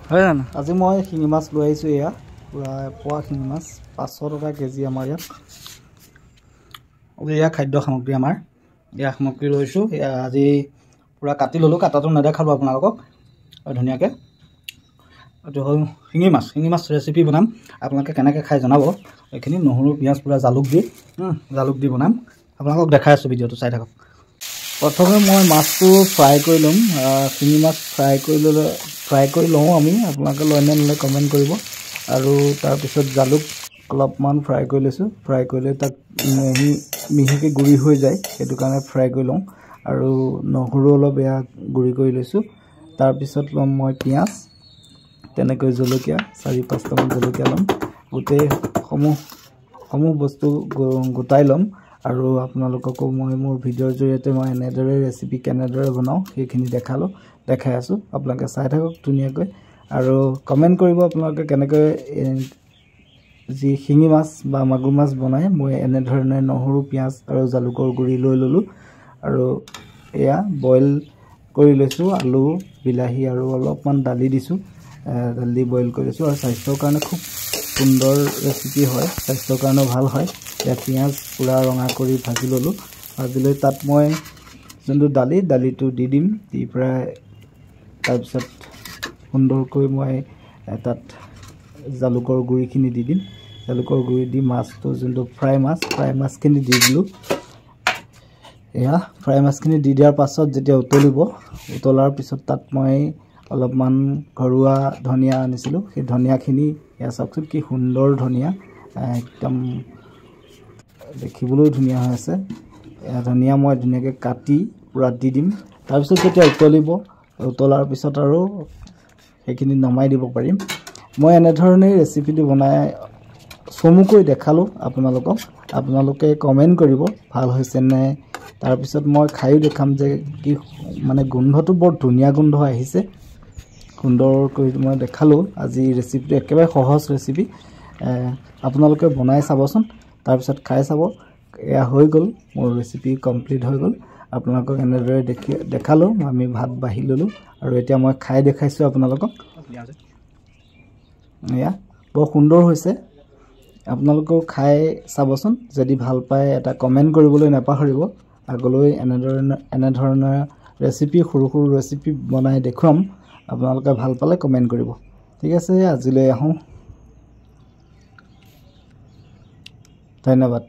হয় জানো? আজি মই শিঙি মাছ লৈ আহিছোঁ। এয়া পুৰা পোৱা শিঙি মাছ 500 টকা কেজি আমাৰ ইয়াত। এয়া খাদ্য সামগ্ৰী আমাৰ এয়া সামগ্ৰী লৈছোঁ। এয়া আজি পুৰা কাটি ল'লোঁ, কাটাটো নেদেখালোঁ আপোনালোকক ধুনীয়াকৈ। এইটো হ'ল শিঙি মাছ ৰেচিপি বনাম। আপোনালোকে কেনেকৈ খাই জনাব। এইখিনি নহৰু পিঁয়াজ পুৰা জালুক দি বনাম। আপোনালোকক দেখাই আছোঁ, ভিডিঅ'টো চাই থাকক। প্ৰথমে মই মাছটো ফ্ৰাই কৰি ল'ম। শিঙি মাছ ফ্ৰাই কৰি লওঁ আমি। আপোনালোকে লয় নে নলয় কমেণ্ট কৰিব। আৰু তাৰপিছত জালুক অলপমান ফ্ৰাই কৰি লৈছোঁ। ফ্ৰাই কৰিলে তাক মিহিকৈ গুড়ি হৈ যায়, সেইটো কাৰণে ফ্ৰাই কৰি লওঁ। আৰু নহৰু অলপ গুড়ি কৰি লৈছোঁ। তাৰপিছত ল'ম মই পিঁয়াজ, তেনেকৈ জলকীয়া 4-5টামান জলকীয়া ল'ম। গোটেই সমূহ বস্তু গোটাই ল'ম। আৰু আপোনালোককো মই মোৰ ভিডিঅ'ৰ জৰিয়তে মই এনেদৰে ৰেচিপি কেনেদৰে বনাওঁ সেইখিনি দেখাই আছোঁ। আপোনালোকে চাই থাকক ধুনীয়াকৈ আৰু কমেণ্ট কৰিব আপোনালোকে কেনেকৈ যি শিঙি মাছ বা মাগুৰ মাছ বনায়। মই এনেধৰণে নহৰু পিঁয়াজ আৰু জালুকৰ গুড়ি লৈ ল'লোঁ। আৰু এয়া বইল কৰি লৈছোঁ। আলু বিলাহী আৰু অলপমান দালি দিছোঁ। দালি দি বইল কৰি লৈছোঁ। আৰু স্বাস্থ্যৰ কাৰণে খুব সুন্দৰ ৰেচিপি হয়, স্বাস্থ্যৰ কাৰণেও ভাল হয়। এতিয়া পিঁয়াজ পূৰা ৰঙা কৰি ভাজি ল'লোঁ। ভাজি লৈ তাত মই যোনটো দালিটো দি দিম। দি পেলাই তাৰপিছত সুন্দৰকৈ মই তাত জালুকৰ গুড়িখিনি দি দিম। জালুকৰ গুড়ি দি মাছটো যোনটো ফ্ৰাই মাছখিনি দি দিলোঁ। এয়া ফ্ৰাই মাছখিনি দি দিয়াৰ পাছত যেতিয়া উতলাৰ পিছত তাত মই অলপমান ঘৰুৱা ধনিয়া আনিছিলোঁ। সেই ধনিয়াখিনি এয়া চাওকচোন কি সুন্দৰ ধনিয়া, একদম দেখিবলৈও ধুনীয়া হৈ আছে। এয়া ধনিয়া মই ধুনীয়াকৈ কাটি পূৰা দি দিম। তাৰপিছত যেতিয়া উতলাৰ পিছত আৰু সেইখিনি নমাই দিব পাৰিম। মই এনেধৰণেই ৰেচিপিটো বনাই চমুকৈ দেখালোঁ আপোনালোকক। আপোনালোকে কমেণ্ট কৰিব ভাল হৈছে নে। তাৰপিছত মই খায়ো দেখাম যে কি মানে গোন্ধটো বৰ ধুনীয়া গোন্ধ আহিছে। সুন্দৰকৈ মই দেখালোঁ। আজি ৰেচিপিটো একেবাৰে সহজ ৰেচিপি, আপোনালোকে বনাই চাবচোন। তাৰপিছত খাই চাব। এয়া হৈ গ'ল, মোৰ ৰেচিপি কমপ্লিট হৈ গ'ল। আপোনালোকক এনেদৰে দেখালোঁ। আমি ভাত বাঢ়ি ল'লোঁ আৰু এতিয়া মই খাই দেখাইছোঁ আপোনালোকক। এয়া বৰ সুন্দৰ হৈছে, আপোনালোকেও খাই চাবচোন। যদি ভাল পায় এটা কমেণ্ট কৰিবলৈ নাপাহৰিব। আগলৈ এনেধৰণৰ ৰেচিপি সৰু ৰেচিপি বনাই দেখুৱাম। আপোনালোকে ভাল পালে কমেণ্ট কৰিব। ঠিক আছে, আজিলৈ আহোঁ। ধন্যবাদ।